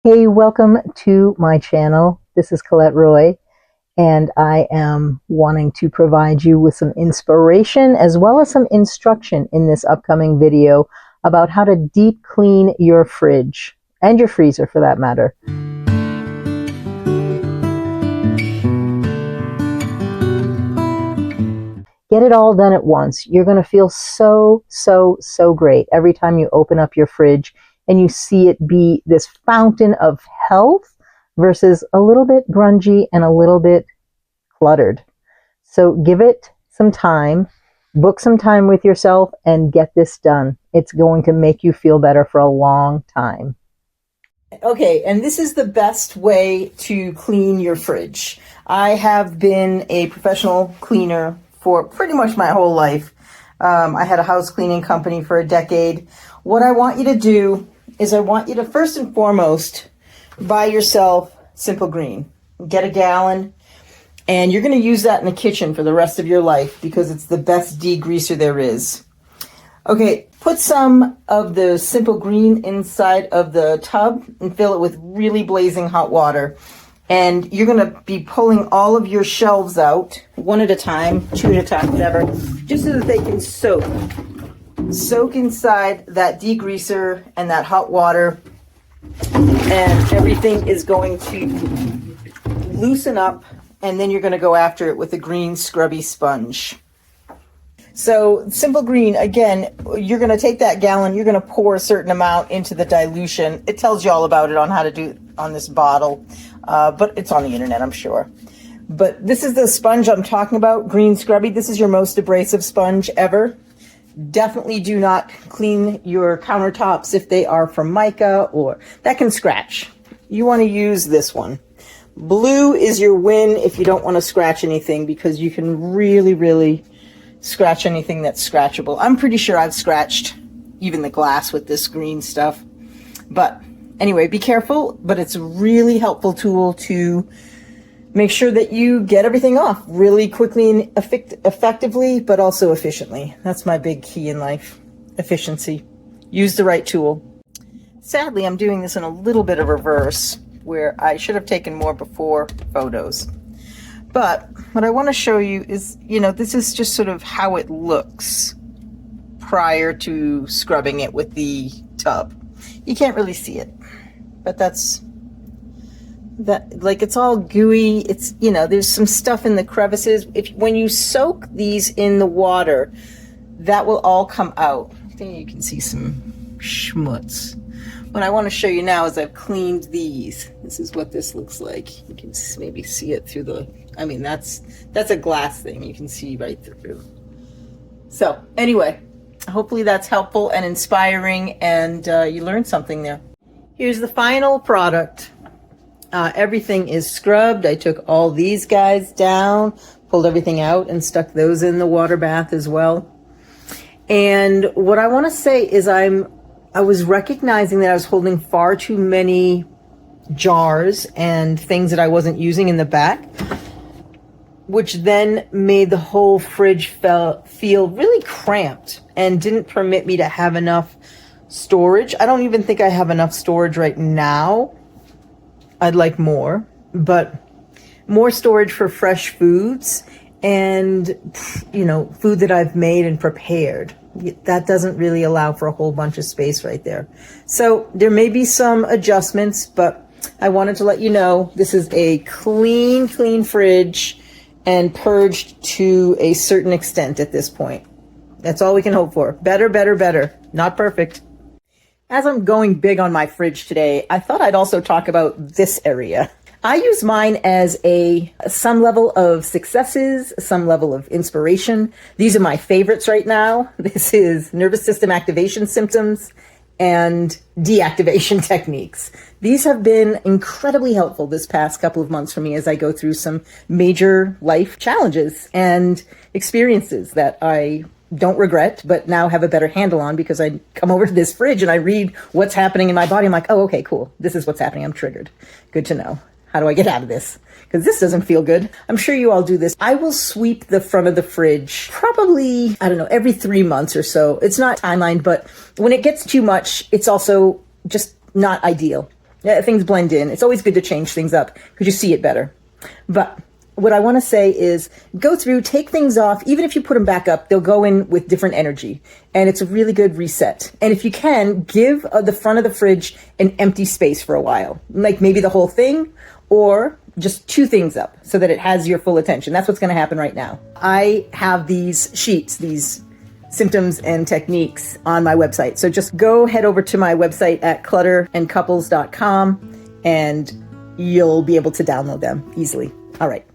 Hey, welcome to my channel. This is Colette Roy, and I am wanting to provide you with some inspiration as well as some instruction in this upcoming video about how to deep clean your fridge and your freezer for that matter. Get it all done at once. You're going to feel so great every time you open up your fridge and you see it be this fountain of health versus a little bit grungy and a little bit cluttered. So give it some time, book some time with yourself, and get this done. It's going to make you feel better for a long time. Okay, and this is the best way to clean your fridge. I have been a professional cleaner for pretty much my whole life. I had a house cleaning company for a decade. What I want you to do is I want you to first and foremost buy yourself Simple Green. Get a gallon, and you're going to use that in the kitchen for the rest of your life because it's the best degreaser there is. Okay, put some of the Simple Green inside of the tub and fill it with really blazing hot water. And you're going to be pulling all of your shelves out, one at a time, two at a time, whatever, just so that they can soak. Soak inside that degreaser and that hot water, and everything is going to loosen up, and then you're going to go after it with a green scrubby sponge. So Simple Green, again, you're going to take that gallon, you're going to pour a certain amount into the dilution. It tells you all about it on how to do it on this bottle, but it's on the internet, I'm sure. But this is the sponge I'm talking about, green scrubby. This is your most abrasive sponge ever. Definitely do not clean your countertops if they are from mica or that can scratch. You want to use this one. Blue is your win if you don't want to scratch anything, because you can really scratch anything that's scratchable. I'm pretty sure I've scratched even the glass with this green stuff. But anyway, be careful, but it's a really helpful tool to make sure that you get everything off really quickly and effectively, but also efficiently. That's my big key in life, efficiency. Use the right tool. Sadly, I'm doing this in a little bit of reverse, where I should have taken more before photos. But what I want to show you is, this is just sort of how it looks prior to scrubbing it with the tub. You can't really see it, but that's it's all gooey. It's, there's some stuff in the crevices. When you soak these in the water, that will all come out. I think you can see some schmutz. What I want to show you now is I've cleaned these. This is what this looks like. You can maybe see it through that's a glass thing. You can see right through. So anyway, hopefully that's helpful and inspiring, and you learned something there. Here's the final product. Everything is scrubbed. I took all these guys down, pulled everything out, and stuck those in the water bath as well. And what I want to say is I was recognizing that I was holding far too many jars and things that I wasn't using in the back, which then made the whole fridge feel really cramped and didn't permit me to have enough storage. I don't even think I have enough storage right now. I'd like more, but more storage for fresh foods and, food that I've made and prepared. That doesn't really allow for a whole bunch of space right there. So there may be some adjustments, but I wanted to let you know this is a clean fridge and purged to a certain extent at this point. That's all we can hope for. Better. Not perfect. As I'm going big on my fridge today, I thought I'd also talk about this area. I use mine as some level of successes, some level of inspiration. These are my favorites right now. This is nervous system activation symptoms and deactivation techniques. These have been incredibly helpful this past couple of months for me as I go through some major life challenges and experiences that I don't regret, but now have a better handle on, because I come over to this fridge and I read what's happening in my body. I'm like, oh, okay, cool. This is what's happening. I'm triggered. Good to know. How do I get out of this? Because this doesn't feel good. I'm sure you all do this. I will sweep the front of the fridge probably, every 3 months or so. It's not timeline, but when it gets too much, it's also just not ideal. things blend in. It's always good to change things up because you see it better. But what I want to say is go through, take things off. Even if you put them back up, they'll go in with different energy. And it's a really good reset. And if you can, give the front of the fridge an empty space for a while. Like maybe the whole thing, or just 2 things up so that it has your full attention. That's what's going to happen right now. I have these sheets, these symptoms and techniques on my website. So just go head over to my website at clutterandcouples.com and you'll be able to download them easily. All right.